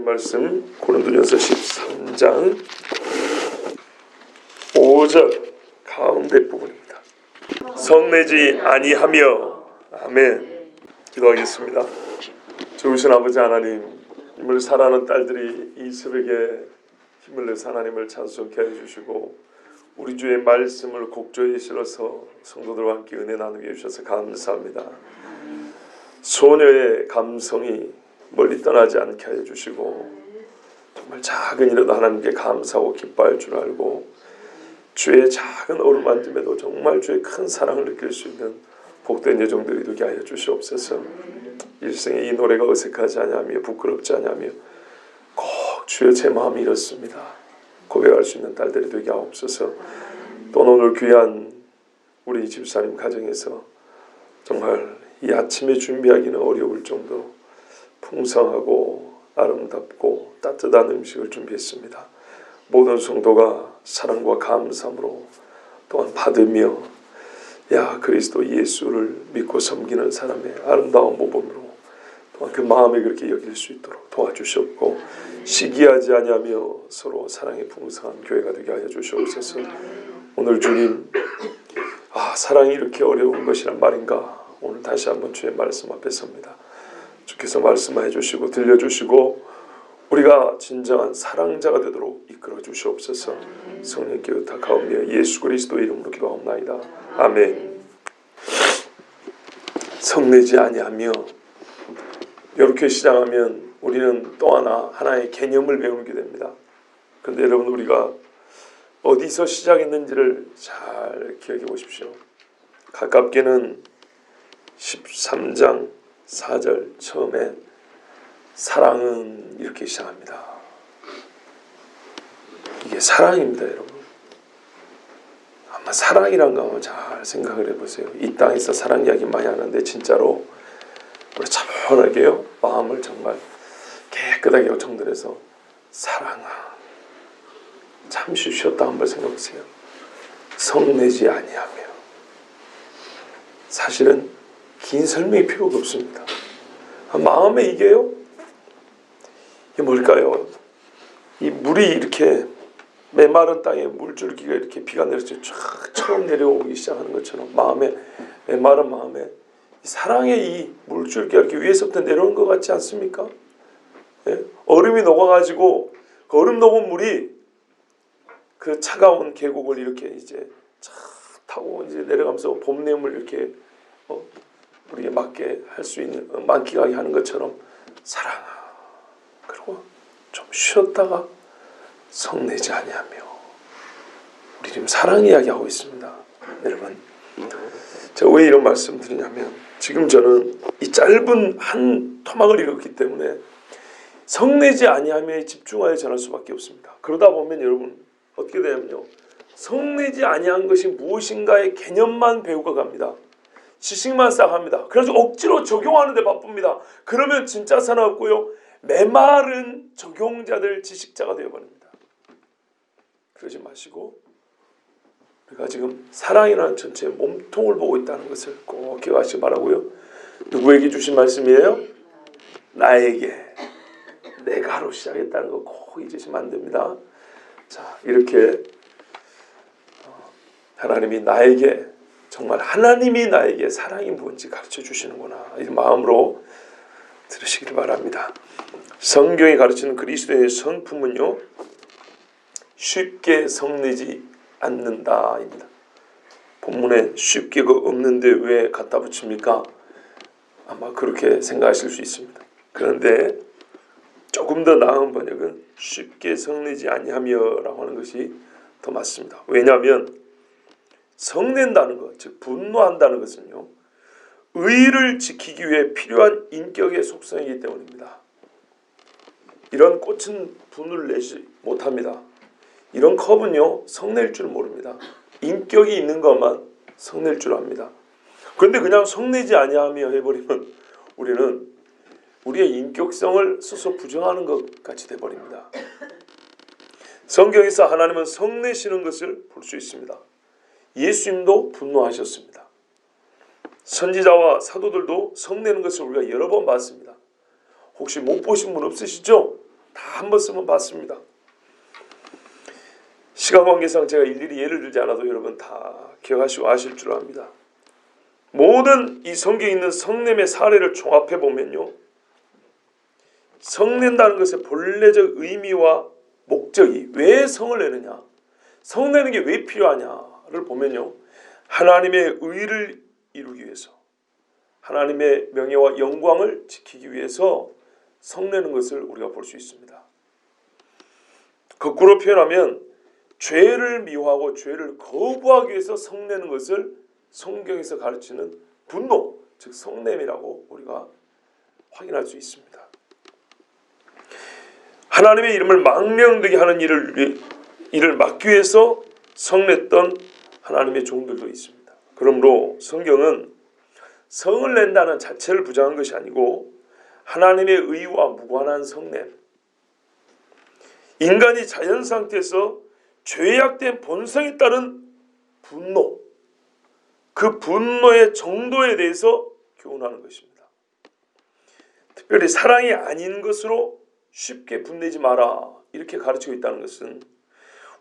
말씀 고린도전서 13장 5절 가운데 부분입니다. 성내지 아니하며. 아멘. 기도하겠습니다. 좋으신 아버지 하나님, 힘을 사랑하는 딸들이 이 새벽에 힘을 내서 하나님을 찬송케 해주시고 우리 주의 말씀을 곡조에 실어서 성도들과 함께 은혜 나누게 해주셔서 감사합니다. 소녀의 감성이 멀리 떠나지 않게 하여 주시고 정말 작은 일에도 하나님께 감사하고 기뻐할 줄 알고 주의 작은 어루만짐에도 정말 주의 큰 사랑을 느낄 수 있는 복된 여정들이 되게 하여 주시옵소서. 일생에 이 노래가 어색하지 않으며 부끄럽지 않으며 꼭 주여 제 마음이 이렇습니다 고백할 수 있는 딸들이 되게 하옵소서. 또 오늘 귀한 우리 집사님 가정에서 정말 이 아침에 준비하기는 어려울 정도 풍성하고 아름답고 따뜻한 음식을 준비했습니다. 모든 성도가 사랑과 감사함으로 또한 받으며 그리스도 예수를 믿고 섬기는 사람의 아름다운 모범으로 또한 그 마음에 그렇게 여길 수 있도록 도와주셨고 시기하지 아니하며 서로 사랑의 풍성한 교회가 되게 하여 주시옵소서. 오늘 주님, 사랑이 이렇게 어려운 것이란 말인가, 오늘 다시 한번 주의 말씀 앞에 섭니다. 주께서 말씀해 주시고 들려주시고 우리가 진정한 사랑자가 되도록 이끌어 주시옵소서. 성령께 의탁하오며 예수 그리스도 이름으로 기도하옵나이다. 아멘. 성내지 아니하며. 이렇게 시작하면 우리는 또 하나의 개념을 배우게 됩니다. 그런데 여러분, 우리가 어디서 시작했는지를 잘 기억해 보십시오. 가깝게는 13장 4절 처음에 사랑은 이렇게 시작합니다. 이게 사랑입니다, 여러분. 아마 사랑이란 거 한번 잘 생각을 해보세요. 이 땅에서 사랑 이야기 많이 하는데 진짜로 우리 차분하게요, 마음을 정말 깨끗하게 정돈해서 사랑아, 잠시 쉬었다 한번 생각해보세요. 성내지 아니하며. 사실은 긴 설명이 필요가 없습니다. 마음에 이게요, 이게 뭘까요? 이 물이 이렇게 메마른 땅에 물줄기가 이렇게 비가 내려서 쫙 처음 내려오기 시작하는 것처럼 메마른 마음에 사랑의 이 물줄기가 이렇게 위에서부터 내려오는 것 같지 않습니까? 예? 얼음이 녹아가지고 그 얼음 녹은 물이 그 차가운 계곡을 이렇게 이제 쫙 타고 이제 내려가면서 봄내음을 이렇게 우리에게 맞게 할 수 있는, 만끽하게 하는 것처럼 사랑아. 그리고 좀 쉬었다가 성내지 아니하며. 우리 지금 사랑 이야기하고 있습니다. 여러분, 제가 왜 이런 말씀 드리냐면, 지금 저는 이 짧은 한 토막을 읽었기 때문에 성내지 아니하며에 집중하여 전할 수밖에 없습니다. 그러다 보면 여러분 어떻게 되냐면요, 성내지 아니한 것이 무엇인가의 개념만 배우고 갑니다. 지식만 쌓아갑니다. 그래서 억지로 적용하는 데 바쁩니다. 그러면 진짜 사람 없고요, 메마른 적용자들, 지식자가 되어버립니다. 그러지 마시고 우리가 지금 사랑이라는 전체의 몸통을 보고 있다는 것을 꼭 기억하시기 바라고요. 누구에게 주신 말씀이에요? 나에게. 내가로 시작했다는 거 꼭 잊으시면 안 됩니다. 자, 이렇게 하나님이 나에게, 정말 하나님이 나에게 사랑이 뭔지 가르쳐 주시는구나, 이 마음으로 들으시길 바랍니다. 성경이 가르치는 그리스도의 성품은요, 쉽게 성내지 않는다입니다. 본문에 쉽게가 없는데 왜 갖다 붙입니까? 아마 그렇게 생각하실 수 있습니다. 그런데 조금 더 나은 번역은 쉽게 성내지 아니하며 라고 하는 것이 더 맞습니다. 왜냐하면 성낸다는 것, 즉 분노한다는 것은요, 의를 지키기 위해 필요한 인격의 속성이기 때문입니다. 이런 꽃은 분을 내지 못합니다. 이런 컵은요, 성낼 줄 모릅니다. 인격이 있는 것만 성낼 줄 압니다. 그런데 그냥 성내지 아니하며 해버리면 우리는 우리의 인격성을 스스로 부정하는 것 같이 돼버립니다. 성경에서 하나님은 성내시는 것을 볼 수 있습니다. 예수님도 분노하셨습니다. 선지자와 사도들도 성내는 것을 우리가 여러 번 봤습니다. 혹시 못 보신 분 없으시죠? 다 한 번 쓰면 받습니다. 시간 관계상 제가 일일이 예를 들지 않아도 여러분 다 기억하시고 아실 줄 압니다. 모든 이 성경에 있는 성냄의 사례를 종합해 보면요, 성낸다는 것의 본래적 의미와 목적이, 왜 성을 내느냐, 성내는 게 왜 필요하냐를 보면요, 하나님의 의를 이루기 위해서, 하나님의 명예와 영광을 지키기 위해서 성내는 것을 우리가 볼 수 있습니다. 거꾸로 표현하면 죄를 미워하고 죄를 거부하기 위해서 성내는 것을 성경에서 가르치는 분노, 즉 성냄이라고 우리가 확인할 수 있습니다. 하나님의 이름을 망령되게 하는 일을 막기 위해서 성냈던 하나님의 종들도 있습니다. 그러므로 성경은 성을 낸다는 자체를 부정한 것이 아니고 하나님의 의와 무관한 성냄, 인간이 자연 상태에서 죄악된 본성에 따른 분노, 그 분노의 정도에 대해서 교훈하는 것입니다. 특별히 사랑이 아닌 것으로 쉽게 분내지 마라, 이렇게 가르치고 있다는 것은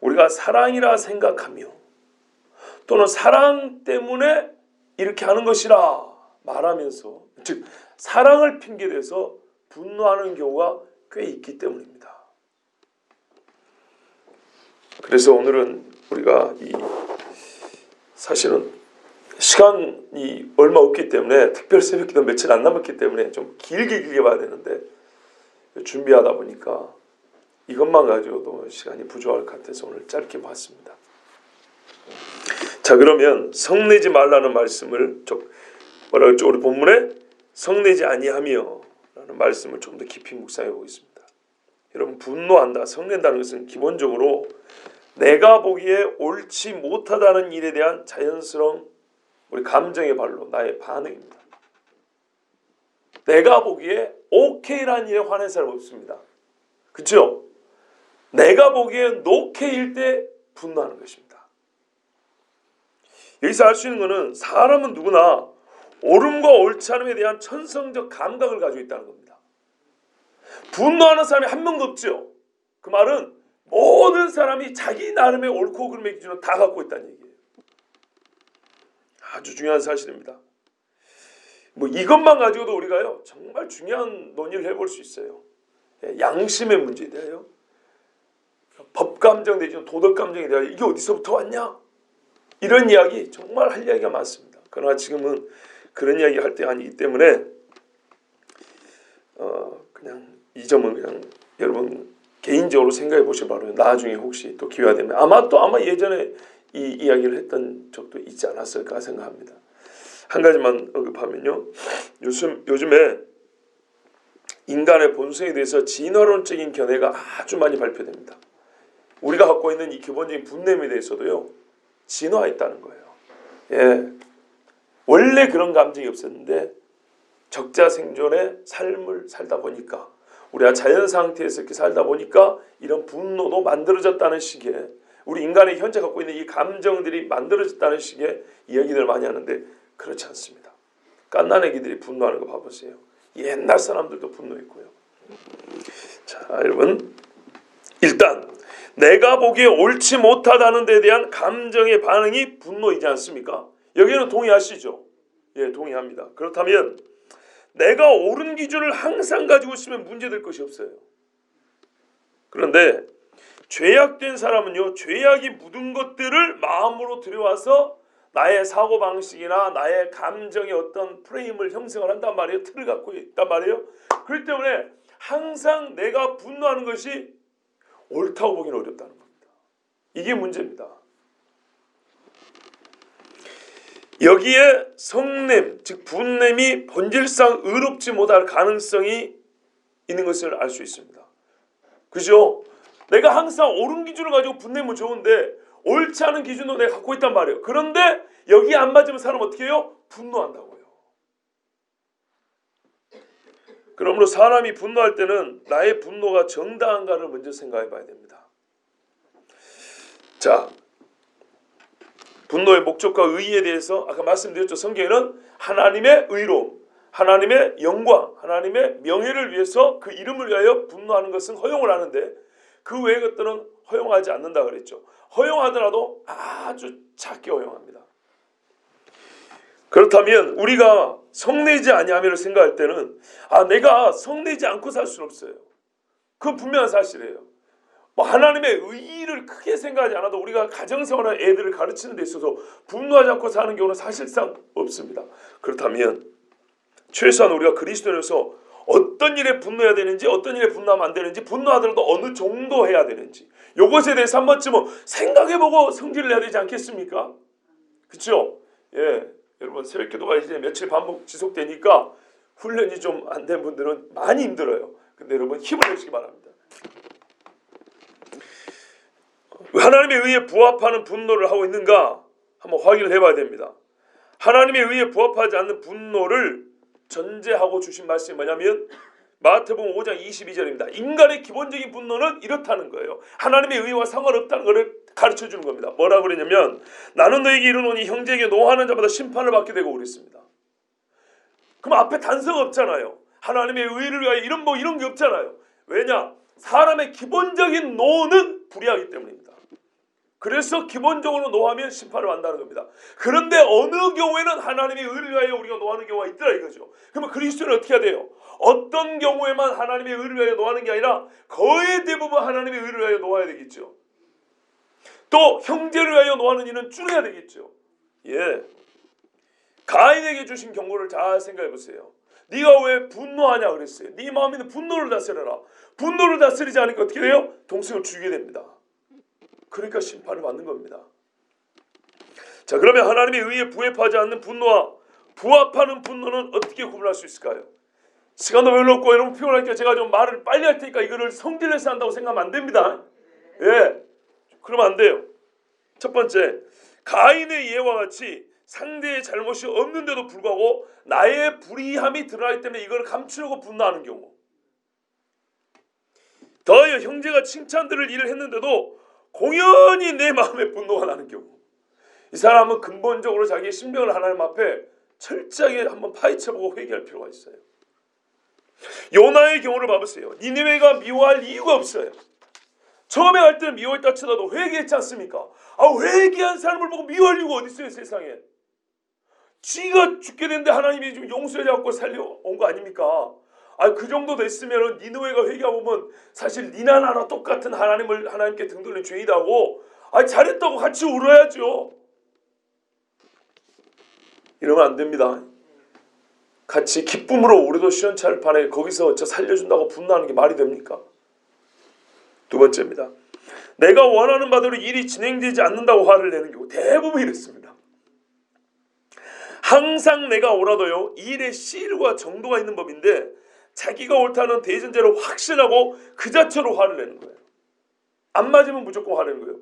우리가 사랑이라 생각하며 또는 사랑 때문에 이렇게 하는 것이라 말하면서, 즉 사랑을 핑계대서 분노하는 경우가 꽤 있기 때문입니다. 그래서 오늘은 우리가 사실은 시간이 얼마 없기 때문에, 특별 새벽기도 며칠 안 남았기 때문에 좀 길게 봐야 되는데 준비하다 보니까 이것만 가지고도 시간이 부족할 것 같아서 오늘 짧게 봤습니다. 자, 그러면 성내지 말라는 말씀을 뭐라 그랬죠? 우리 본문에 성내지 아니하며 라는 말씀을 좀 더 깊이 묵상해 보겠습니다. 여러분, 분노한다, 성낸다는 것은 기본적으로 내가 보기에 옳지 못하다는 일에 대한 자연스러운 우리 감정의 발로 나의 반응입니다. 내가 보기에 오케이라는 일에 화낸 사람 없습니다. 그렇죠? 내가 보기에 노케이일 때 분노하는 것입니다. 여기서 알 수 있는 것은 사람은 누구나 옳음과 옳지 않음에 대한 천성적 감각을 가지고 있다는 겁니다. 분노하는 사람이 한 명도 없죠. 그 말은 모든 사람이 자기 나름의 옳고 그름의 기준을 다 갖고 있다는 얘기예요. 아주 중요한 사실입니다. 이것만 가지고도 우리가요 정말 중요한 논의를 해볼 수 있어요. 양심의 문제에 대하여, 법감정 내지는 도덕감정에 대하여 이게 어디서부터 왔냐, 이런 이야기 정말 할 이야기가 많습니다. 그러나 지금은 그런 이야기 할 때 아니기 때문에 그냥 이 점은 그냥 여러분 개인적으로 생각해 보시기 바라요. 나중에 혹시 또 기회가 되면 아마 예전에 이 이야기를 했던 적도 있지 않았을까 생각합니다. 한 가지만 언급하면요, 요즘에 인간의 본성에 대해서 진화론적인 견해가 아주 많이 발표됩니다. 우리가 갖고 있는 이 기본적인 분냄에 대해서도요 진화했다는 거예요. 예, 원래 그런 감정이 없었는데 적자생존의 삶을 살다 보니까, 우리가 자연 상태에서 이렇게 살다 보니까 이런 분노도 만들어졌다는 식의, 우리 인간의 현재 갖고 있는 이 감정들이 만들어졌다는 식의 이야기들을 많이 하는데 그렇지 않습니다. 갓난 애기들이 분노하는 거 봐보세요. 옛날 사람들도 분노했고요. 자, 여러분, 일단 내가 보기에 옳지 못하다는 데 대한 감정의 반응이 분노이지 않습니까? 여기는 동의하시죠? 예, 동의합니다. 그렇다면 내가 옳은 기준을 항상 가지고 있으면 문제될 것이 없어요. 그런데 죄악된 사람은요, 죄악이 묻은 것들을 마음으로 들여와서 나의 사고방식이나 나의 감정의 어떤 프레임을 형성을 한단 말이에요. 틀을 갖고 있단 말이에요. 그렇기 때문에 항상 내가 분노하는 것이 옳다고 보기는 어렵다는 겁니다. 이게 문제입니다. 여기에 성냄, 즉 분냄이 본질상 의롭지 못할 가능성이 있는 것을 알 수 있습니다. 그죠? 내가 항상 옳은 기준을 가지고 분내면 좋은데 옳지 않은 기준도 내가 갖고 있단 말이에요. 그런데 여기에 안 맞으면 사람은 어떻게 해요? 분노한다고요. 그러므로 사람이 분노할 때는 나의 분노가 정당한가를 먼저 생각해 봐야 됩니다. 자, 분노의 목적과 의의에 대해서 아까 말씀드렸죠. 성경에는 하나님의 의로움, 하나님의 영광, 하나님의 명예를 위해서 그 이름을 위하여 분노하는 것은 허용을 하는데 그 외의 것들은 허용하지 않는다 그랬죠. 허용하더라도 아주 작게 허용합니다. 그렇다면 우리가 성내지 아니하며를 생각할 때는 내가 성내지 않고 살 수는 없어요. 그건 분명한 사실이에요. 하나님의 의의를 크게 생각하지 않아도 우리가 가정생활의 애들을 가르치는 데 있어서 분노하지 않고 사는 경우는 사실상 없습니다. 그렇다면 최소한 우리가 그리스도인으로서 어떤 일에 분노해야 되는지, 어떤 일에 분노하면 안 되는지, 분노하더라도 어느 정도 해야 되는지 이것에 대해서 한 번쯤은 생각해보고 성질을 내야 되지 않겠습니까? 그렇죠? 예, 여러분 새벽기도가 이제 며칠 반복 지속되니까 훈련이 좀 안 된 분들은 많이 힘들어요. 근데 여러분 힘을 내시기 바랍니다. 하나님의 의에 부합하는 분노를 하고 있는가 한번 확인을 해봐야 됩니다. 하나님의 의에 부합하지 않는 분노를 전제하고 주신 말씀이 뭐냐면 마태복음 5장 22절입니다. 인간의 기본적인 분노는 이렇다는 거예요. 하나님의 의와 상관없다는 것을 가르쳐주는 겁니다. 뭐라고 그러냐면 나는 너에게 이르노니 형제에게 노하는 자마다 심판을 받게 되고 그랬습니다. 그럼 앞에 단서가 없잖아요. 하나님의 의를 위하여 이런 게 없잖아요. 왜냐? 사람의 기본적인 노는 불의하기 때문입니다. 그래서 기본적으로 노하면 심판을 받는다는 겁니다. 그런데 어느 경우에는 하나님의 의를 위하여 우리가 노하는 경우가 있더라 이거죠. 그러면 그리스도는 어떻게 해야 돼요? 어떤 경우에만 하나님의 의를 위하여 노하는 게 아니라 거의 대부분 하나님의 의를 위하여 노해야 되겠죠. 또 형제를 위하여 노하는 일은 줄여야 되겠죠. 예. 가인에게 주신 경고를 잘 생각해 보세요. 네가 왜 분노하냐 그랬어요. 네 마음에 있는 분노를 다스려라. 분노를 다스리지 않으니까 어떻게 돼요? 동생을 죽이게 됩니다. 그러니까 심판을 받는 겁니다. 자, 그러면 하나님의 의에 부합하지 않는 분노와 부합하는 분노는 어떻게 구분할 수 있을까요? 시간도 별로 없고 여러분 피곤하니까 제가 좀 말을 빨리 할 테니까 이거를 성질내서 한다고 생각하면 안 됩니다. 예, 그러면 안 돼요. 첫 번째, 가인의 예와 같이 상대의 잘못이 없는데도 불구하고 나의 불의함이 드러나기 때문에 이걸 감추려고 분노하는 경우. 더하여 형제가 칭찬들을 일을 했는데도 공연히 내 마음에 분노가 나는 경우. 이 사람은 근본적으로 자기의 신병을 하나님 앞에 철저하게 한번 파헤쳐보고 회개할 필요가 있어요. 요나의 경우를 봐보세요. 니느웨가 미워할 이유가 없어요. 처음에 갈 때는 미워했다 치더라도 회개했지 않습니까? 회개한 사람을 보고 미워할 이유가 어디 있어요 세상에. 지가 죽게 됐는데 하나님이 좀 용서해갖고 살려온 거 아닙니까? 그 정도 됐으면 니느웨가 회개하면 사실 니나 나나 똑같은 하나님께 등 돌린 죄이다 하고 잘했다고 같이 울어야죠. 이러면 안 됩니다. 같이 기쁨으로 우리도 시원찮을 판에 거기서 저 살려준다고 분노하는 게 말이 됩니까? 두 번째입니다. 내가 원하는 바대로 일이 진행되지 않는다고 화를 내는 경우 대부분 이렇습니다. 항상 내가 옳아도요 일에 시일과 정도가 있는 법인데 자기가 옳다는 대전제를 확신하고 그 자체로 화를 내는 거예요. 안 맞으면 무조건 화내는 거예요.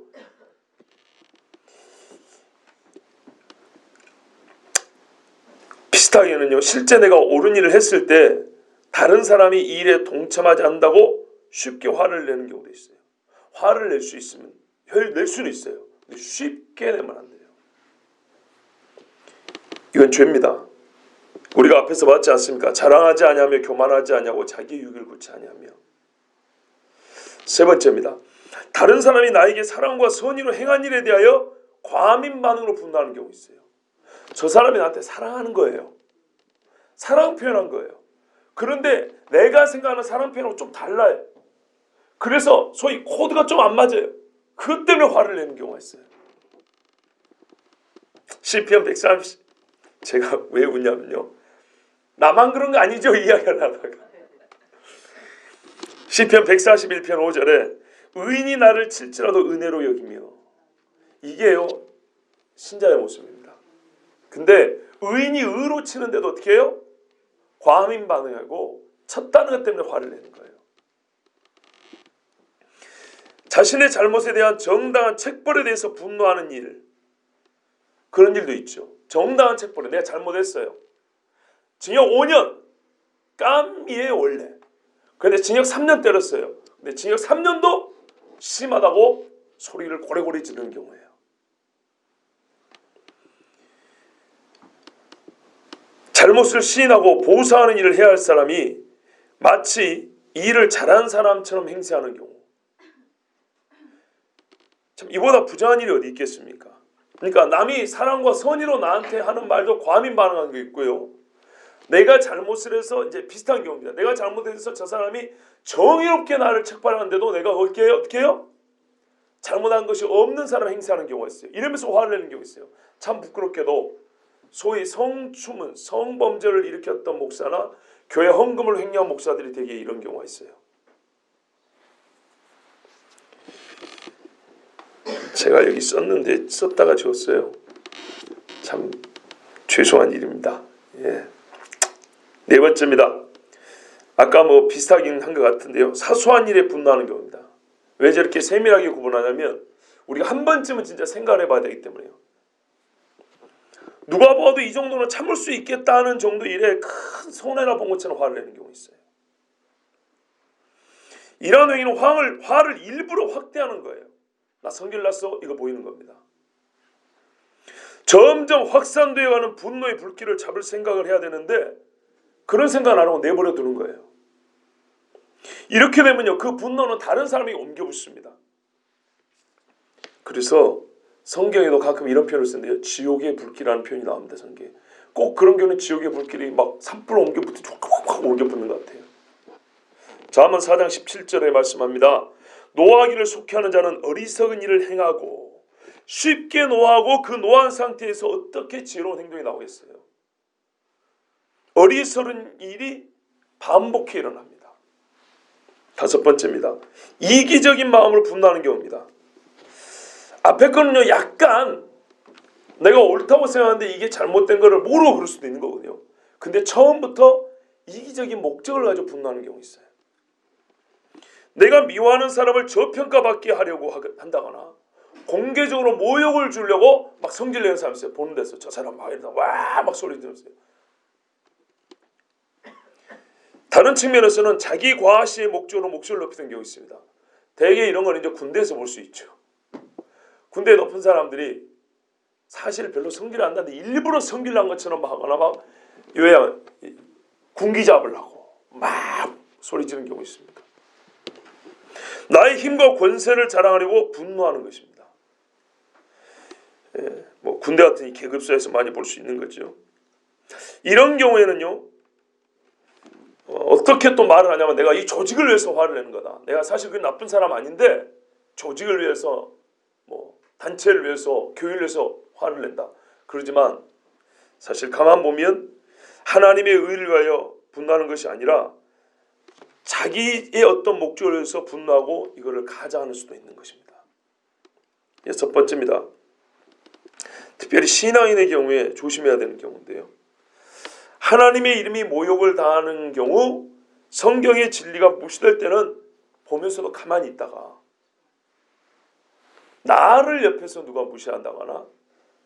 비슷하게는요, 실제 내가 옳은 일을 했을 때 다른 사람이 이 일에 동참하지 않는다고 쉽게 화를 내는 경우도 있어요. 화를 낼 수 있으면 낼 수는 있어요. 근데 쉽게 내면 안 돼요. 이건 죄입니다. 우리가 앞에서 봤지 않습니까? 자랑하지 아니하며 교만하지 아니하고 자기 유익을 구치 아니하며. 세 번째입니다. 다른 사람이 나에게 사랑과 선의로 행한 일에 대하여 과민 반응으로 분노하는 경우 있어요. 저 사람이 나한테 사랑하는 거예요. 사랑 표현한 거예요. 그런데 내가 생각하는 사랑 표현하고 좀 달라요. 그래서 소위 코드가 좀 안 맞아요. 그것 때문에 화를 내는 경우가 있어요. 시편 130 제가 왜 웃냐면요. 나만 그런 거 아니죠? 이야기를 하다가 시편 141편 5절에 의인이 나를 칠지라도 은혜로 여기며. 이게요 신자의 모습입니다. 근데 의인이 의로 치는데도 어떻게 해요? 과민 반응하고 쳤다는 것 때문에 화를 내는 거예요. 자신의 잘못에 대한 정당한 책벌에 대해서 분노하는 일, 그런 일도 있죠. 정당한 책벌에 내가 잘못했어요. 징역 5년 깜이에요 원래. 그런데 징역 3년 때렸어요. 근데 징역 3년도 심하다고 소리를 고래고래 지르는 경우예요. 잘못을 시인하고 보수하는 일을 해야 할 사람이 마치 이 일을 잘한 사람처럼 행세하는 경우. 참 이보다 부정한 일이 어디 있겠습니까? 그러니까 남이 사랑과 선의로 나한테 하는 말도 과민 반응하는 게 있고요. 내가 잘못을 해서 이제 비슷한 경우입니다. 내가 잘못해서 저 사람이 정의롭게 나를 책발하는데도 내가 어떻게 해요? 잘못한 것이 없는 사람 행세하는 경우가 있어요. 이러면서 화를 내는 경우가 있어요. 참 부끄럽게도 소위 성추문, 성범죄를 일으켰던 목사나 교회 헌금을 횡령한 목사들이 되게 이런 경우가 있어요. 제가 여기 썼는데 썼다가 지웠어요. 참 죄송한 일입니다. 예. 네 번째입니다. 아까 뭐 비슷하긴 한 것 같은데요. 사소한 일에 분노하는 경우입니다. 왜 저렇게 세밀하게 구분하냐면 우리가 한 번쯤은 진짜 생각을 해봐야 되기 때문에요. 누가 봐도 이 정도는 참을 수 있겠다는 정도 일에 큰 손해나 본 것처럼 화를 내는 경우가 있어요. 이러한 행위는 화를 일부러 확대하는 거예요. 나 성질 났어? 이거 보이는 겁니다. 점점 확산되어가는 분노의 불길을 잡을 생각을 해야 되는데 그런 생각 안 하고 내버려 두는 거예요. 이렇게 되면요, 그 분노는 다른 사람에게 옮겨 붙습니다. 그래서 성경에도 가끔 이런 표현을 쓰는데요. 지옥의 불길이라는 표현이 나옵니다. 성경에. 꼭 그런 경우는 지옥의 불길이 막 산불로 옮겨 붙듯이 확 옮겨 붙는 것 같아요. 잠언 4장 17절에 말씀합니다. 노하기를 속해하는 자는 어리석은 일을 행하고 쉽게 노하고 그 노한 상태에서 어떻게 지혜로운 행동이 나오겠어요. 어리석은 일이 반복해 일어납니다. 다섯 번째입니다. 이기적인 마음으로 분노하는 경우입니다. 앞에 거는요, 약간 내가 옳다고 생각하는데 이게 잘못된 거를 모르고 그럴 수도 있는 거거든요. 근데 처음부터 이기적인 목적을 가지고 분노하는 경우 있어요. 내가 미워하는 사람을 저평가받게 하려고 한다거나 공개적으로 모욕을 주려고 막 성질 내는 사람이 있어요. 보는 데서 저 사람 막 이러다 와 막 소리 지르면서. 다른 측면에서는 자기 과시의 목적으로 목소리를 높이는 경우 있습니다. 대개 이런 건 이제 군대에서 볼 수 있죠. 군대에 높은 사람들이 사실 별로 성질을 안 나는데 일부러 성질 난 것처럼 하거나 막 요양 군기 잡으려고 막 소리 지르는 경우 있습니다. 나의 힘과 권세를 자랑하려고 분노하는 것입니다. 예, 뭐 군대 같은 이 계급사에서 많이 볼 수 있는 거죠. 이런 경우에는요, 어떻게 또 말을 하냐면 내가 이 조직을 위해서 화를 내는 거다. 내가 사실 그 나쁜 사람 아닌데 조직을 위해서 뭐 단체를 위해서 교회를 위해서 화를 낸다. 그러지만 사실 가만 보면 하나님의 의를 위하여 분노하는 것이 아니라 자기의 어떤 목적을 위해서 분노하고 이거를 가장하는 수도 있는 것입니다. 여섯 번째입니다. 특별히 신앙인의 경우에 조심해야 되는 경우인데요. 하나님의 이름이 모욕을 당하는 경우 성경의 진리가 무시될 때는 보면서도 가만히 있다가 나를 옆에서 누가 무시한다거나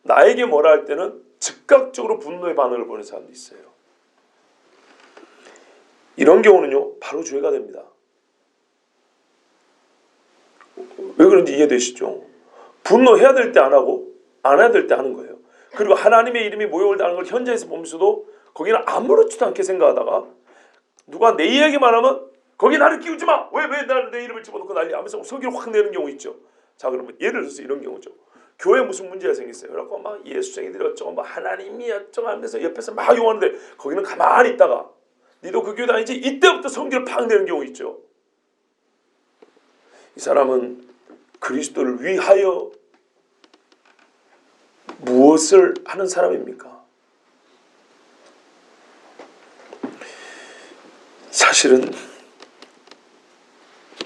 나에게 뭐라 할 때는 즉각적으로 분노의 반응을 보이는 사람도 있어요. 이런 경우는요, 바로 죄가 됩니다. 왜 그런지 이해되시죠? 분노해야 될 때 안 하고 안 해야 될 때 하는 거예요. 그리고 하나님의 이름이 모욕을 당하는 걸 현장에서 보면서도 거기는 아무렇지도 않게 생각하다가 누가 내 이야기만 하면 거기 나를 끼우지 마! 왜 내 이름을 집어넣고 난리 하면서 성기를 확 내는 경우 있죠. 자, 그러면 예를 들어서 이런 경우죠. 교회에 무슨 문제가 생겼어요. 그래서 막 예수쟁이들이 어쩌고 막 하나님이 어쩌고 하면서 옆에서 막 용하는데 거기는 가만히 있다가 니도 그 교회 다니지? 이때부터 성기를 팍 내는 경우 있죠. 이 사람은 그리스도를 위하여 무엇을 하는 사람입니까? 사실은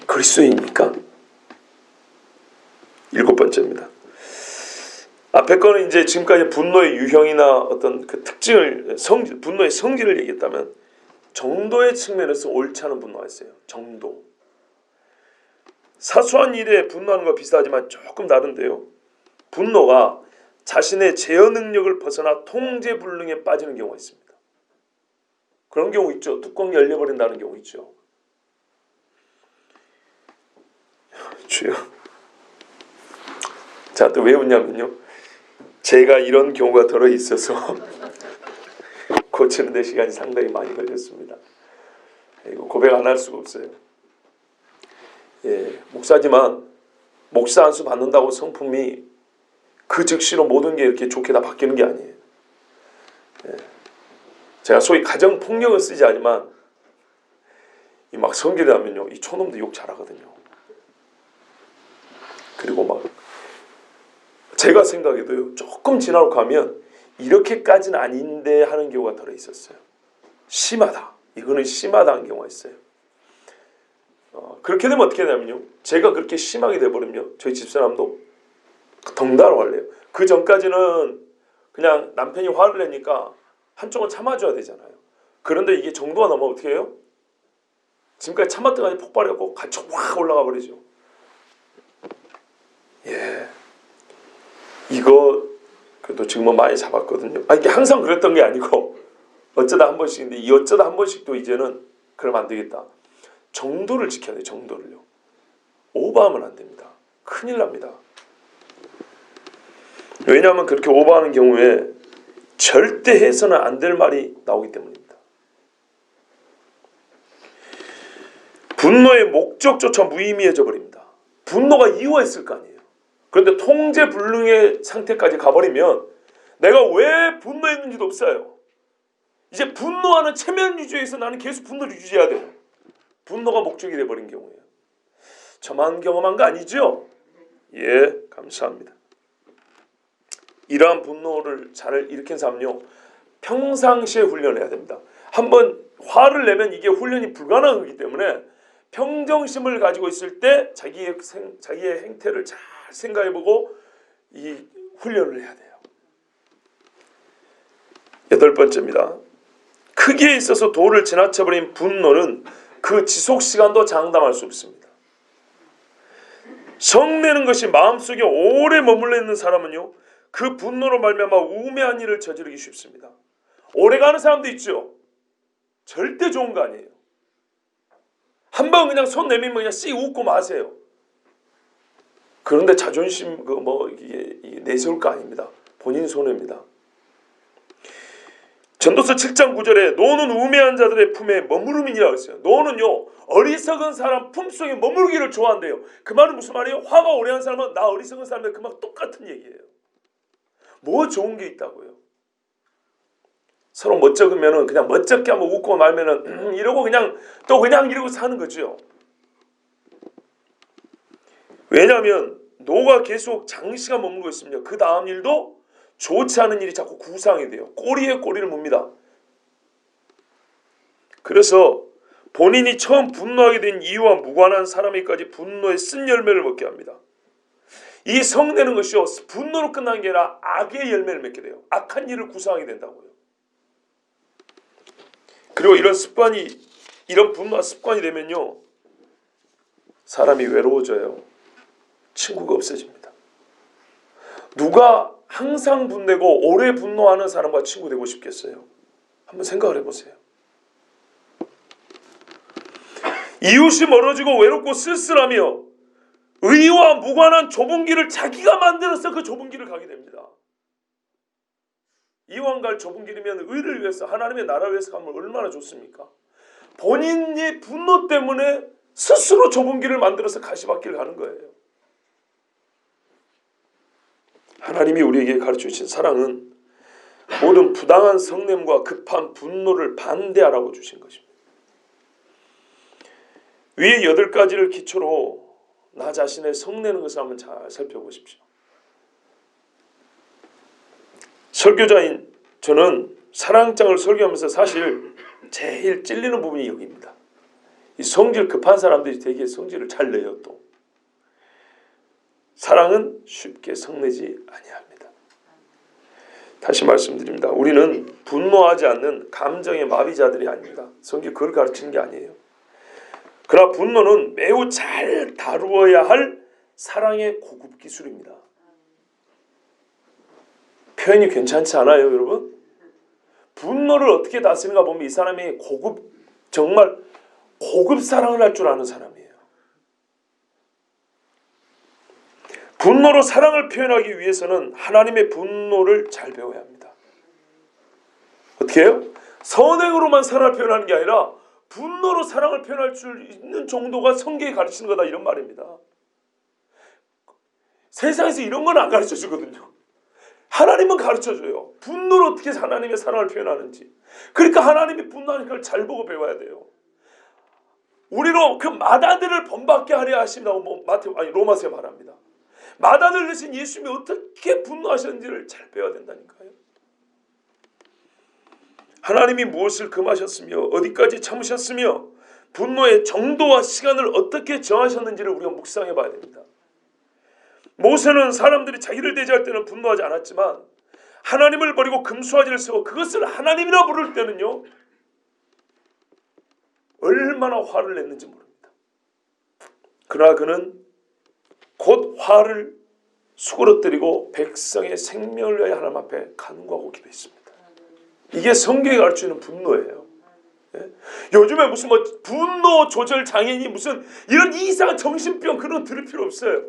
그리스도입니까? 일곱 번째입니다. 앞에 거는 이제 지금까지 분노의 유형이나 어떤 그 특징을 분노의 성질을 얘기했다면 정도의 측면에서 옳지 않은 분노가 있어요. 정도. 사소한 일에 분노하는 거 비슷하지만 조금 다른데요. 분노가 자신의 제어 능력을 벗어나 통제 불능에 빠지는 경우가 있습니다. 그런 경우 있죠. 뚜껑이 열려버린다는 경우 있죠. 주여. 자, 또 왜 웃냐면요. 제가 이런 경우가 들어 있어서 곧 고치는데 시간이 상당히 많이 걸렸습니다. 이거 고백 안 할 수가 없어요. 예, 목사지만 목사 안수 받는다고 성품이 그 즉시로 모든 게 이렇게 좋게 다 바뀌는 게 아니에요. 예, 제가 소위 가정 폭력을 쓰지 않지만 이 막 성결이 하면요, 이 촌놈도 욕 잘하거든요. 그리고 막 제가 생각해도요, 조금 지나고 가면 이렇게까지는 아닌데 하는 경우가 덜어 있었어요. 심하다. 이거는 심하다는 경우가 있어요. 그렇게 되면 어떻게 되냐면요, 제가 그렇게 심하게 돼버리면 저희 집사람도 덩달아 화를 내요. 그 전까지는 그냥 남편이 화를 내니까 한쪽은 참아줘야 되잖아요. 그런데 이게 정도가 넘으면 어떻게 해요? 지금까지 참았던 게 폭발해갖고 같이 확 올라가 버리죠. 예, 이거 그래도 지금은 많이 잡았거든요. 이게 항상 그랬던 게 아니고 어쩌다 한 번씩인데, 이 어쩌다 한 번씩도 이제는 그러면 안 되겠다. 정도를 지켜야 돼요. 정도를요. 오버하면 안 됩니다. 큰일 납니다. 왜냐하면 그렇게 오버하는 경우에 절대 해서는 안 될 말이 나오기 때문입니다. 분노의 목적조차 무의미해져 버립니다. 분노가 이유가 있을 거 아니에요. 그런데 통제불능의 상태까지 가버리면 내가 왜 분노했는지도 없어요. 이제 분노하는 체면 유지에서 나는 계속 분노를 유지해야 돼요. 분노가 목적이 돼버린 경우에요. 저만 경험한 거 아니죠? 예, 감사합니다. 이러한 분노를 잘 일으킨 사람은요, 평상시에 훈련해야 됩니다. 한번 화를 내면 이게 훈련이 불가능하기 때문에 평정심을 가지고 있을 때 자기의 행태를 잘 생각해보고 이 훈련을 해야 돼요. 8번째입니다. 크기에 있어서 도를 지나쳐버린 분노는 그 지속시간도 장담할 수 없습니다. 성내는 것이 마음속에 오래 머물러 있는 사람은요, 그 분노로 말미암아 우매한 일을 저지르기 쉽습니다. 오래가는 사람도 있죠. 절대 좋은 거 아니에요. 한번 그냥 손 내밀면 그냥 씩 웃고 마세요. 그런데 자존심 이게 내세울 거 아닙니다. 본인 손해입니다. 전도서 7장 9절에 노는 우매한 자들의 품에 머무름이라고 했어요. 노는요, 어리석은 사람 품속에 머무르기를 좋아한대요. 그 말은 무슨 말이에요? 화가 오래한 사람은 나 어리석은 사람들 그 말 똑같은 얘기예요. 뭐 좋은 게 있다고요? 서로 멋쩍으면은 그냥 멋쩍게 한번 웃고 말면은 이러고 그냥 또 그냥 이러고 사는 거죠. 왜냐하면 노가 계속 장시간 머물고 있으면 그 다음 일도 좋지 않은 일이 자꾸 구상이 돼요. 꼬리에 꼬리를 묻니다. 그래서 본인이 처음 분노하게 된 이유와 무관한 사람에게까지 분노의 쓴 열매를 먹게 합니다. 이 성내는 것이요, 분노로 끝나는 게 아니라 악의 열매를 맺게 돼요. 악한 일을 구상하게 된다고요. 그리고 이런 분노가 습관이 되면요, 사람이 외로워져요. 친구가 없어집니다. 누가 항상 분내고 오래 분노하는 사람과 친구 되고 싶겠어요? 한번 생각을 해보세요. 이웃이 멀어지고 외롭고 쓸쓸하며 의와 무관한 좁은 길을 자기가 만들어서 그 좁은 길을 가게 됩니다. 이왕 갈 좁은 길이면 의를 위해서, 하나님의 나라를 위해서 가면 얼마나 좋습니까? 본인의 분노 때문에 스스로 좁은 길을 만들어서 가시밭길을 가는 거예요. 하나님이 우리에게 가르쳐주신 사랑은 모든 부당한 성냄과 급한 분노를 반대하라고 주신 것입니다. 위의 8가지를 기초로 나 자신의 성내는 것을 한번 잘 살펴보십시오. 설교자인 저는 사랑장을 설교하면서 사실 제일 찔리는 부분이 여기입니다. 이 성질 급한 사람들이 되게 성질을 잘 내요. 또 사랑은 쉽게 성내지 아니합니다. 다시 말씀드립니다. 우리는 분노하지 않는 감정의 마비자들이 아닙니다. 성경 그걸 가르치는 게 아니에요. 그러나 분노는 매우 잘 다루어야 할 사랑의 고급 기술입니다. 표현이 괜찮지 않아요, 여러분? 분노를 어떻게 다스리는가 보면 이 사람이 정말 고급 사랑을 할 줄 아는 사람이에요. 분노로 사랑을 표현하기 위해서는 하나님의 분노를 잘 배워야 합니다. 어떻게 해요? 선행으로만 사랑을 표현하는 게 아니라 분노로 사랑을 표현할 수 있는 정도가 성경이 가르치는 거다, 이런 말입니다. 세상에서 이런 건 안 가르쳐 주거든요. 하나님은 가르쳐 줘요. 분노로 어떻게 하나님의 사랑을 표현하는지. 그러니까 하나님이 분노하는 걸 잘 보고 배워야 돼요. 우리로 그 맏아들을 본받게 하려 하신다고 로마서에 말합니다. 맏아들 되신 예수님이 어떻게 분노하셨는지를 잘 배워야 된다니까요. 하나님이 무엇을 금하셨으며 어디까지 참으셨으며 분노의 정도와 시간을 어떻게 정하셨는지를 우리가 묵상해 봐야 됩니다. 모세는 사람들이 자기를 대적할 때는 분노하지 않았지만 하나님을 버리고 금수화지를 세워 그것을 하나님이라 부를 때는요, 얼마나 화를 냈는지 모릅니다. 그러나 그는 곧 화를 수그러뜨리고 백성의 생명을 위하여 하나님 앞에 간구하고 기도했습니다. 이게 성경이 가르치는 분노예요. 요즘에 무슨 분노 조절 장애인이 무슨 이런 이상한 정신병 그런 거 들을 필요 없어요.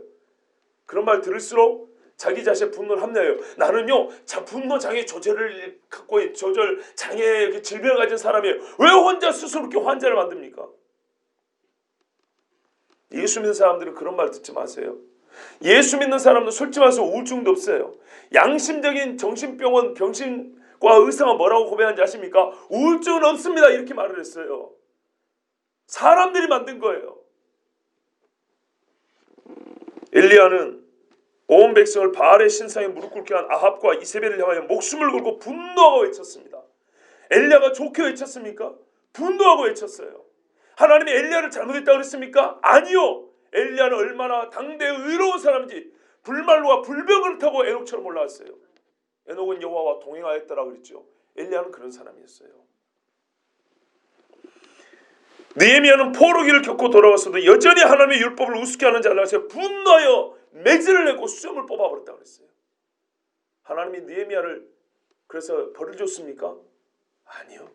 그런 말 들을수록 자기 자신의 분노를 합리화해요. 나는요, 분노 장애 조절 장애 질병을 가진 사람이에요. 왜 혼자 스스로 이렇게 환자를 만듭니까? 예수 믿는 사람들은 그런 말 듣지 마세요. 예수 믿는 사람은 솔직히 말해서 우울증도 없어요. 양심적인 정신병원 병신과 의사가 뭐라고 고백하는지 아십니까? 우울증은 없습니다, 이렇게 말을 했어요. 사람들이 만든 거예요. 엘리야는 온 백성을 바알의 신상에 무릎 꿇게 한 아합과 이세벨을 향하여 목숨을 걸고 분노하고 외쳤습니다. 엘리야가 좋게 외쳤습니까? 분노하고 외쳤어요. 하나님이 엘리야를 잘못했다고 그랬습니까? 아니요. 엘리야는 얼마나 당대의 의로운 사람인지 불말로와 불병을 타고 에녹처럼 올라왔어요. 에녹은 여호와와 동행하였다라고 그랬죠. 엘리야는 그런 사람이었어요. 느헤미야는 포로기를 겪고 돌아왔어도 여전히 하나님의 율법을 우습게 하는 자를 알아서 분노하여 매질을 내고 수염을 뽑아버렸다고 그랬어요. 하나님이 느헤미야를 그래서 벌을 줬습니까? 아니요.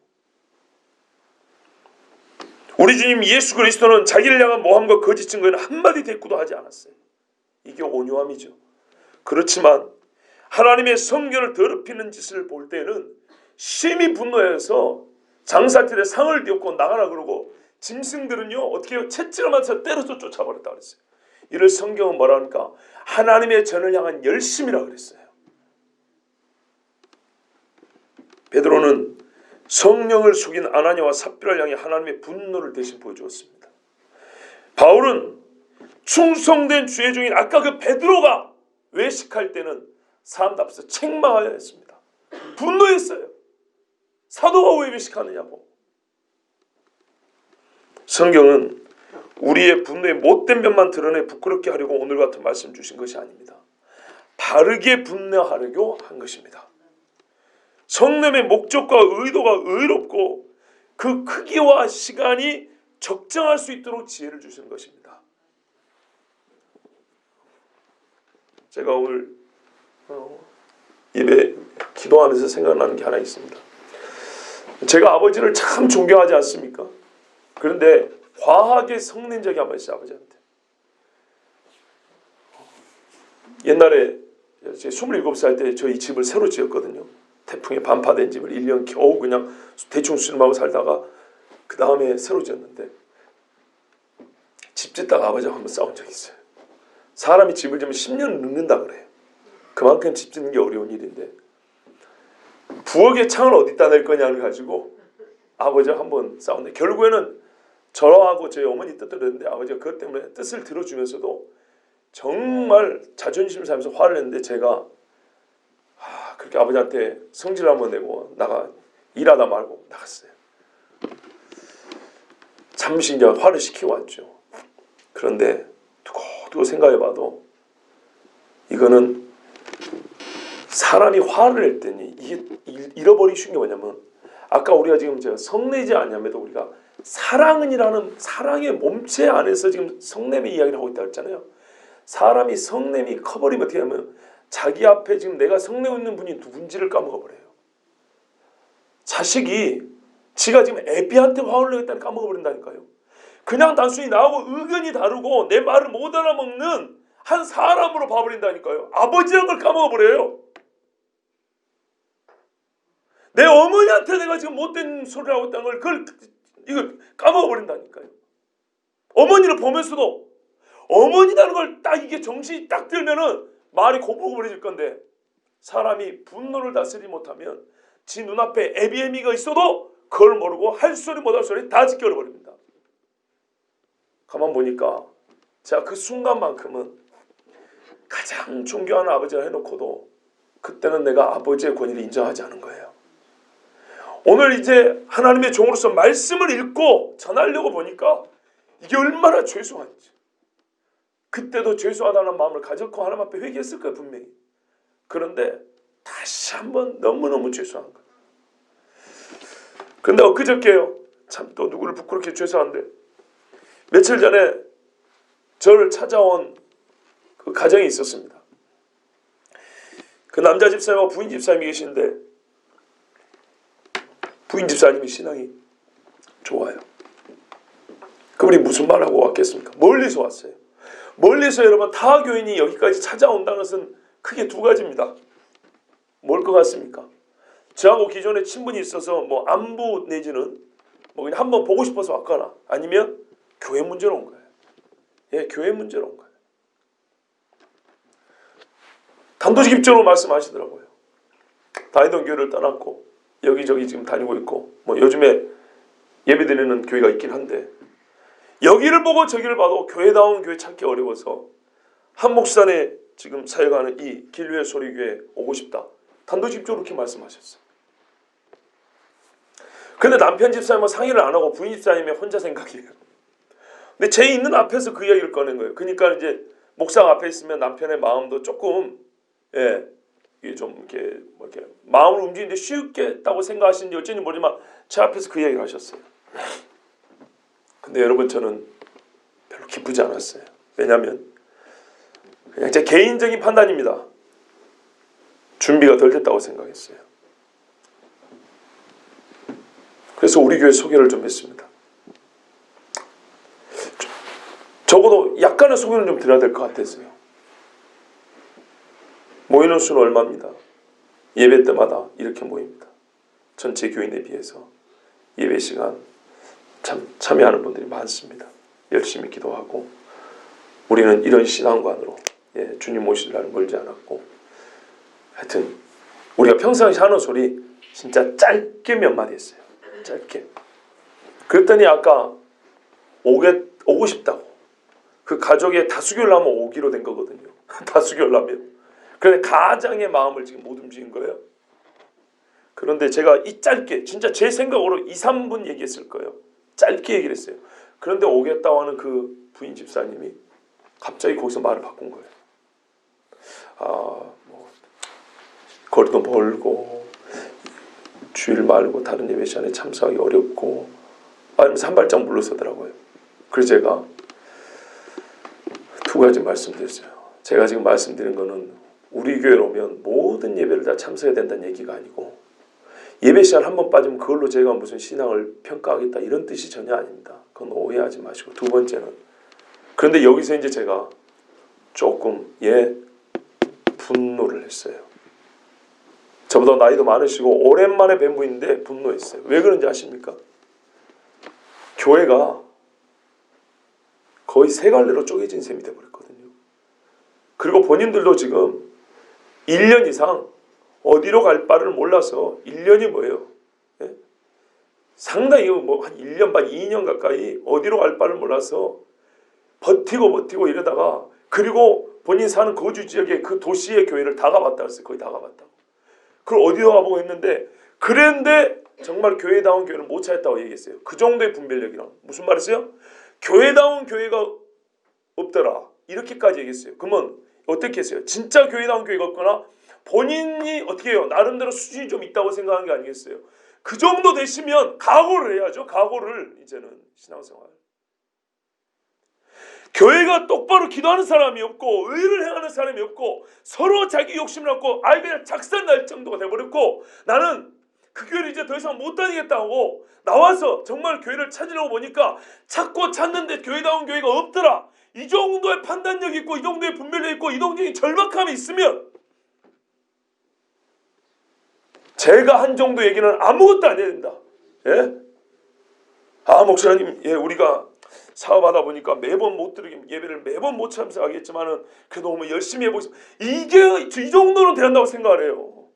우리 주님 예수 그리스도는 자기를 향한 모함과 거짓 증거에는 한마디 대꾸도 하지 않았어요. 이게 온유함이죠. 그렇지만 하나님의 성결을 더럽히는 짓을 볼 때는 심히 분노해서 장사틀에 상을 띄웠고 나가라 그러고 짐승들은요 어떻게 해요? 채찍을 맞춰서 때려서 쫓아버렸다고 그랬어요. 이를 성경은 뭐라 합니까? 하나님의 전을 향한 열심이라고 그랬어요. 베드로는 성령을 속인 아나니아와 삽비라를 향해 하나님의 분노를 대신 보여주었습니다. 바울은 충성된 주의 종인 아까 그 베드로가 외식할 때는 사람들 앞에서 책망하여 했습니다. 분노했어요. 사도가 왜 외식하느냐고. 성경은 우리의 분노의 못된 면만 드러내 부끄럽게 하려고 오늘 같은 말씀 주신 것이 아닙니다. 바르게 분노하려고 한 것입니다. 성령의 목적과 의도가 의롭고 그 크기와 시간이 적정할 수 있도록 지혜를 주시는 것입니다. 제가 오늘 예배 기도하면서 생각나는 게 하나 있습니다. 제가 아버지를 참 존경하지 않습니까? 그런데 과하게 성낸 적이 한 번 있어요. 아버지한테. 옛날에 제 27살 때 저희 집을 새로 지었거든요. 태풍에 반파된 집을 1년 겨우 그냥 대충 수림하고 살다가 그 다음에 새로 지었는데 집 짓다가 아버지하고 한번 싸운 적이 있어요. 사람이 집을 지으면 10년은 늙는다 그래요. 그만큼 집 짓는 게 어려운 일인데 부엌에 창을 어디다 낼 거냐를 가지고 아버지와 한번 싸웠는데 결국에는 저하고 저희 어머니 뜻대로 했는데 아버지가 그것 때문에 뜻을 들어주면서도 정말 자존심 상해서 화를 냈는데 제가 그렇게 아버지한테 성질을 한번 내고 일하다 말고 나갔어요. 잠시 이제 화를 식히고 왔죠. 그런데 두고 생각해봐도 이거는 사람이 화를 낼 때니 이게 잃어버리기 쉬운 게 뭐냐면 아까 우리가 지금 제가 성내지 않냐면도 우리가 사랑은이라는 사랑의 몸체 안에서 지금 성냄의 이야기를 하고 있다고 했잖아요. 사람이 성냄이 커버리면 어떻게 하면 자기 앞에 지금 내가 성내고 있는 분이 누군지를 까먹어버려요. 자식이 지가 지금 애비한테 화를 내겠다니 까먹어버린다니까요. 그냥 단순히 나하고 의견이 다르고 내 말을 못 알아먹는 한 사람으로 봐버린다니까요. 아버지란 걸 까먹어버려요. 내 어머니한테 내가 지금 못된 소리를 하고 있다는 걸 그걸 이거 까먹어버린다니까요. 어머니를 보면서도 어머니라는 걸 딱 이게 정신이 딱 들면은 말이 고불고불해질 건데, 사람이 분노를 다스리지 못하면 지 눈앞에 에비에미가 있어도 그걸 모르고 할 소리 못할 소리 다 지켜버립니다. 가만 보니까 제가 그 순간만큼은 가장 존경하는 아버지라 해놓고도 그때는 내가 아버지의 권위를 인정하지 않은 거예요. 오늘 이제 하나님의 종으로서 말씀을 읽고 전하려고 보니까 이게 얼마나 죄송한지. 그때도 죄송하다는 마음을 가졌고 하나님 앞에 회개했을 거예요, 분명히. 그런데 다시 한번 너무너무 죄송한 거예요. 그런데 엊그저께요, 참 또 누구를 부끄럽게 죄송한데, 며칠 전에 저를 찾아온 그 가정이 있었습니다. 그 남자 집사님과 부인 집사님이 계신데, 부인 집사님이 신앙이 좋아요. 그분이 무슨 말하고 왔겠습니까? 멀리서 왔어요. 멀리서 여러분 타교인이 여기까지 찾아온다는 것은 크게 두 가지입니다. 뭘 것 같습니까? 저하고 기존에 친분이 있어서 뭐 안부 내지는 뭐 그냥 한번 보고 싶어서 왔거나, 아니면 교회 문제로 온 거예요. 예, 교회 문제로 온 거예요. 단도직입적으로 말씀하시더라고요. 다니던 교회를 떠났고 여기저기 지금 다니고 있고, 뭐 요즘에 예배드리는 교회가 있긴 한데 여기를 보고 저기를 봐도 교회다운 교회 찾기 어려워서 한목산에 지금 사역하는 이 길외 소리교회 오고 싶다. 단도직입적으로 그렇게 말씀하셨어요. 근데 남편 집사님은 상의를 안 하고 부인 집사님의 혼자 생각이에요. 근데 제 있는 앞에서 그 이야기를 꺼낸 거예요. 그러니까 이제 목상 앞에 있으면 남편의 마음도 조금, 예, 이게 좀 이렇게 뭐 이렇게 마음을 움직이는데 쉽겠다고 생각하시는지 어쩐지 모르지만 제 앞에서 그 이야기를 하셨어요. 근데 여러분, 저는 별로 기쁘지 않았어요. 왜냐하면 그냥 제 개인적인 판단입니다. 준비가 덜 됐다고 생각했어요. 그래서 우리 교회 소개를 좀 했습니다. 적어도 약간의 소개는 좀 드려야 될 것 같았어요. 모이는 수는 얼마입니다. 예배 때마다 이렇게 모입니다. 전체 교인에 비해서 예배 시간 참 참여하는 분들이 많습니다. 열심히 기도하고 우리는 이런 신앙관으로, 예, 주님 오실 날 멀지 않았고, 하여튼 우리가 평상시 하는 소리 진짜 짧게 몇 마디 했어요. 짧게. 그랬더니 아까 오고 싶다고. 그 가족의 다수결라면 오기로 된 거거든요. 다수결라면. 그런데 가장의 마음을 지금 못 움직인 거예요. 그런데 제가 이 짧게, 진짜 제 생각으로 2, 3분 얘기했을 거예요. 짧게 얘기를 했어요. 그런데 오겠다고 하는 그 부인 집사님이 갑자기 거기서 말을 바꾼 거예요. 뭐 거리도 멀고 주일 말고 다른 예배 시간에 참석하기 어렵고, 하면서 한 발짝 물러서더라고요. 그래서 제가 두 가지 말씀드렸어요. 제가 지금 말씀드린 거는 우리 교회로 오면 모든 예배를 다 참석해야 된다는 얘기가 아니고, 예배 시간 한 번 빠지면 그걸로 제가 무슨 신앙을 평가하겠다 이런 뜻이 전혀 아닙니다. 그건 오해하지 마시고. 두 번째는, 그런데 여기서 이제 제가 조금 분노를 했어요. 저보다 나이도 많으시고 오랜만에 뵌 분인데 분노했어요. 왜 그런지 아십니까? 교회가 거의 세 갈래로 쪼개진 셈이 돼버렸거든요. 그리고 본인들도 지금 1년 이상 어디로 갈 바를 몰라서, 1년이 뭐예요? 예? 상당히 뭐 한 1년 반, 2년 가까이 어디로 갈 바를 몰라서 버티고 이러다가, 그리고 본인 사는 거주 지역의 그 도시의 교회를 다 가봤다 그랬어요. 거의 다 가봤다고. 그걸 어디로 가보고 했는데, 그런데 정말 교회다운 교회는 못 찾았다고 얘기했어요. 그 정도의 분별력이랑. 무슨 말이세요? 교회다운 교회가 없더라, 이렇게까지 얘기했어요. 그러면 어떻게 했어요? 진짜 교회다운 교회가 없거나 본인이 어떻게 해요? 나름대로 수준이 좀 있다고 생각하는 게 아니겠어요? 그 정도 되시면 각오를 해야죠. 각오를. 이제는 신앙생활. 교회가 똑바로 기도하는 사람이 없고 의를 행하는 사람이 없고 서로 자기 욕심을 갖고 그냥 작살 날 정도가 돼버렸고, 나는 그 교회를 이제 더 이상 못 다니겠다고 나와서 정말 교회를 찾으려고 보니까 찾고 찾는데 교회다운 교회가 없더라. 이 정도의 판단력이 있고 이 정도의 분별력이 있고 이 정도의 절박함이 있으면 제가 한 정도 얘기는 아무것도 안 해야 된다. 예? 목사님, 예, 우리가 사업하다 보니까 매번 못 드리게 예배를 매번 못 참석하겠지만은 그래도 너무 열심히 해보겠습니다. 이게 이 정도는 된다고 생각을 해요.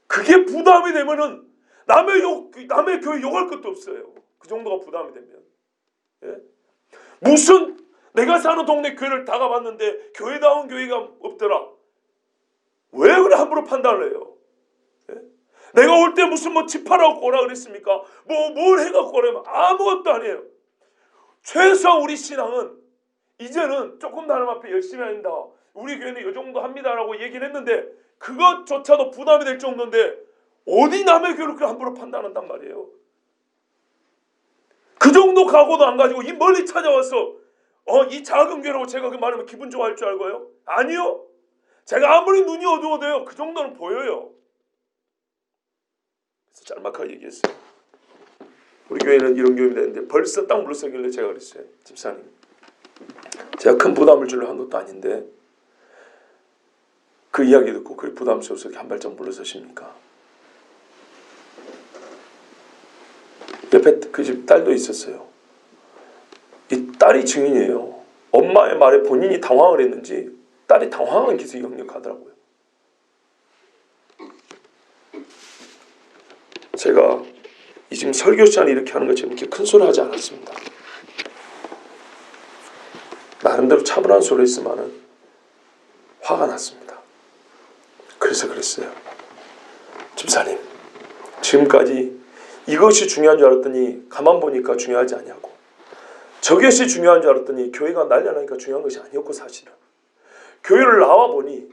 그게 부담이 되면은 남의 교회 욕할 것도 없어요. 그 정도가 부담이 되면. 예? 무슨 내가 사는 동네 교회를 다 가봤는데 교회다운 교회가 없더라. 왜 그래 함부로 판단을 해요? 예? 내가 올 때 무슨 뭐 집하라고 오라 그랬습니까? 뭘 해갖고 오라면 아무것도 아니에요. 최소한 우리 신앙은 이제는 조금 하나님 앞에 열심히 한다. 우리 교회는 이 정도 합니다라고 얘기를 했는데 그것조차도 부담이 될 정도인데 어디 남의 교회를 그렇게 함부로 판단한단 말이에요. 그 정도 각오도 안 가지고 이 멀리 찾아와서 이 작은 교회라고 제가 그 말하면 기분 좋아할 줄 알고요? 아니요. 제가 아무리 눈이 어두워도요 그 정도는 보여요. 그래서 짤막하게 얘기했어요. 우리 교회는 이런 교회입니다 했는데 벌써 딱 물러서길래 제가 그랬어요. 집사님, 제가 큰 부담을 주려 한 것도 아닌데 그 이야기 듣고 그게 부담스러워서 한 발짝 물러서십니까? 옆에 그 집 딸도 있었어요. 이 딸이 증인이에요. 엄마의 말에 본인이 당황을 했는지 딸이 당황한 기색이 역력하더라고요. 제가 이 지금 설교 시간에 이렇게 하는 것처럼 이렇게 큰 소리 하지 않았습니다. 나름대로 차분한 소리 했지만은 화가 났습니다. 그래서 그랬어요. 집사님, 지금까지 이것이 중요한 줄 알았더니 가만 보니까 중요하지 아니하고 저것이 중요한 줄 알았더니 교회가 날려나니까 중요한 것이 아니었고 사실은 교회를 나와보니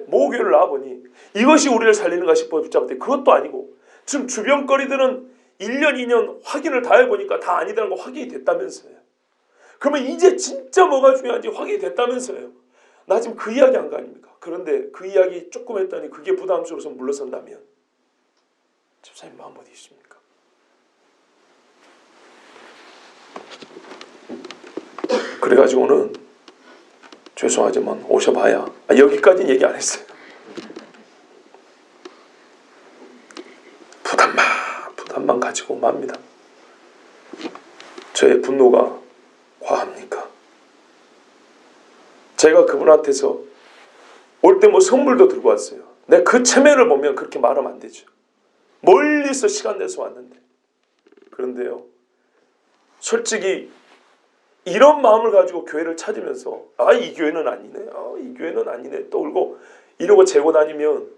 모교회를 나와보니 이것이 우리를 살리는가 싶어 붙잡았더니 그것도 아니고 지금 주변 거리들은 1년 2년 확인을 다 해보니까 다 아니다는 거 확인이 됐다면서요. 그러면 이제 진짜 뭐가 중요한지 확인이 됐다면서요. 나 지금 그 이야기 한 거 아닙니까? 그런데 그 이야기 조금 했더니 그게 부담스러워서 물러선다면 집사님 마음 어디 있습니까? 그래가지고는 죄송하지만 오셔봐야 여기까지는 얘기 안 했어요. 부담만 가지고 맙니다. 저의 분노가 과합니까? 제가 그분한테서 올 때 뭐 선물도 들고 왔어요. 내가 그 체면을 보면 그렇게 말하면 안 되죠. 멀리서 시간 내서 왔는데. 그런데요, 솔직히 이런 마음을 가지고 교회를 찾으면서 이 교회는 아니네, 이 교회는 아니네 또 울고 이러고 재고 다니면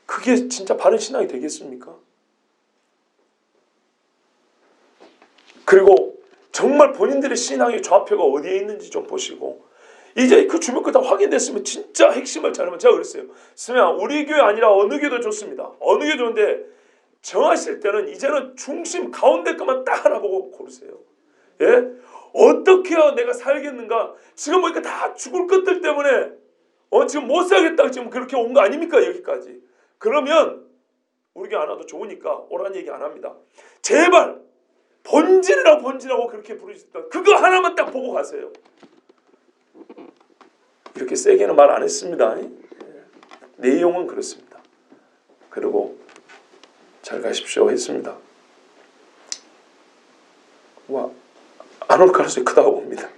그게 진짜 바른 신앙이 되겠습니까? 그리고 정말 본인들의 신앙의 좌표가 어디에 있는지 좀 보시고 이제 그 주변 거 다 확인됐으면 진짜 핵심을 찾으면 제가 그랬어요. 스매야, 우리 교회 아니라 어느 교회도 좋습니다. 어느 교회 좋은데 정하실 때는 이제는 중심 가운데 것만 딱 하나 보고 고르세요. 예? 어떻게 해야 내가 살겠는가? 지금 보니까 다 죽을 것들 때문에 지금 못 살겠다고 지금 그렇게 온 거 아닙니까? 여기까지. 그러면 우리 교회 안 와도 좋으니까 오라는 얘기 안 합니다. 제발 본질이라고 그렇게 부르셨다. 그거 하나만 딱 보고 가세요. 이렇게 세게는 말 안 했습니다. 내용은 그렇습니다. 그리고 잘 가십시오 했습니다. 안 올 가능성이 크다고 봅니다.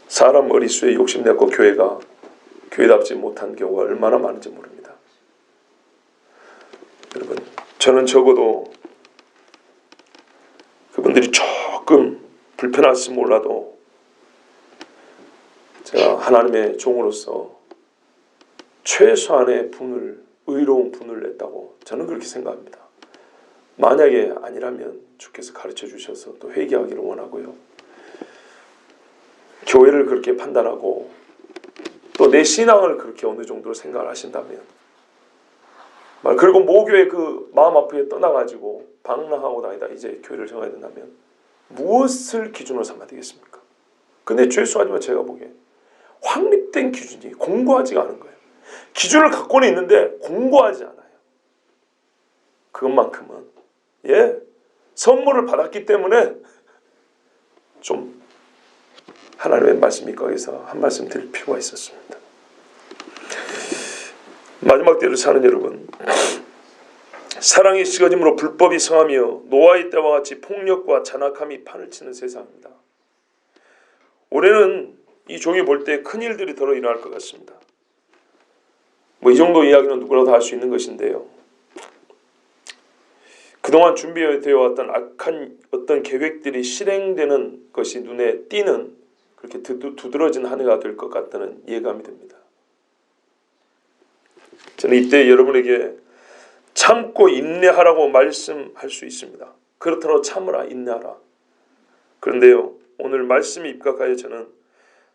사람 머릿수에 욕심내고 교회가 교회답지 못한 경우가 얼마나 많은지 모릅니다. 여러분, 저는 적어도 그분들이 조금 불편할지 몰라도 제가 하나님의 종으로서 최소한의 의로운 분을 냈다고 저는 그렇게 생각합니다. 만약에 아니라면 주께서 가르쳐 주셔서 또 회개하기를 원하고요. 교회를 그렇게 판단하고 또 내 신앙을 그렇게 어느 정도로 생각을 하신다면 그리고 모교회 그 마음 아프게 떠나가지고 방랑하고 다니다 이제 교회를 정해야 된다면 무엇을 기준으로 삼아야 되겠습니까? 근데 죄송하지만 제가 보기에 확립된 기준이 공고하지가 않은 거예요. 기준을 갖고는 있는데 공고하지 않아요. 그것만큼은 선물을 받았기 때문에 좀 하나님의 말씀 입각해서 한 말씀 드릴 필요가 있었습니다. 마지막 때를 사는 여러분, 사랑이 식어짐으로 불법이 성하며 노아의 때와 같이 폭력과 잔악함이 판을 치는 세상입니다. 올해는 이 종이 볼 때 큰일들이 더러 일어날 것 같습니다. 이 정도 이야기는 누구라도 할 수 있는 것인데요. 그동안 준비되어 왔던 악한 어떤 계획들이 실행되는 것이 눈에 띄는, 그렇게 두드러진 한 해가 될 것 같다는 예감이 듭니다. 저는 이때 여러분에게 참고 인내하라고 말씀할 수 있습니다. 그렇더라도 참으라, 인내하라. 그런데요, 오늘 말씀에 입각하여 저는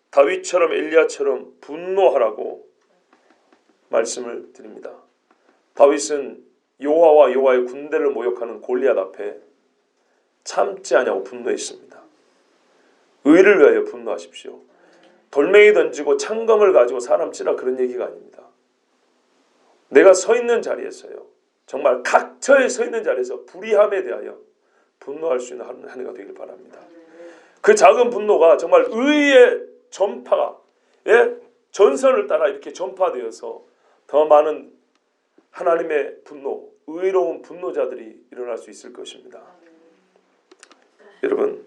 다윗처럼 엘리야처럼 분노하라고 말씀을 드립니다. 다윗은 여호와와 여호와의 군대를 모욕하는 골리앗 앞에 참지 않냐고 분노했습니다. 의를 위하여 분노하십시오. 돌멩이 던지고 창검을 가지고 사람 찌라, 그런 얘기가 아닙니다. 내가 서 있는 자리에서요, 정말 각처에 서 있는 자리에서 불의함에 대하여 분노할 수 있는 한 해가 되길 바랍니다. 그 작은 분노가 정말 의의 전파가, 전선을 따라 이렇게 전파되어서 더 많은 하나님의 분노, 의로운 분노자들이 일어날 수 있을 것입니다. 여러분,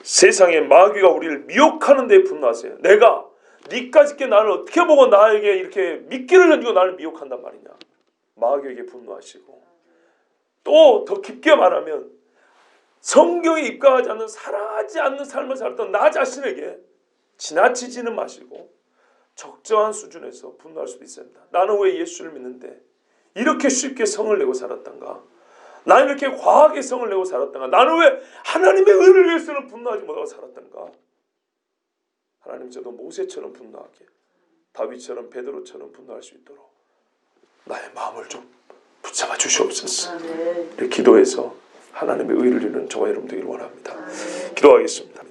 세상의 마귀가 우리를 미혹하는 데 분노하세요. 내가 니까짓게 나를 어떻게 보고 나에게 이렇게 미끼를 던지고 나를 미혹한단 말이냐. 마귀에게 분노하시고, 또 더 깊게 말하면 성경에 입각하지 않는, 사랑하지 않는 삶을 살았던 나 자신에게 지나치지는 마시고 적정한 수준에서 분노할 수도 있습니다. 나는 왜 예수를 믿는데 이렇게 쉽게 성을 내고 살았던가? 나는 이렇게 과하게 성을 내고 살았던가? 나는 왜 하나님의 의를 위해서는 분노하지 못하고 살았던가? 하나님, 저도 모세처럼 분노하게, 다윗처럼 베드로처럼 분노할 수 있도록 나의 마음을 좀 붙잡아 주시옵소서. 이렇게 기도해서 하나님의 의를 이루는 저와 여러분 되기를 원합니다. 기도하겠습니다.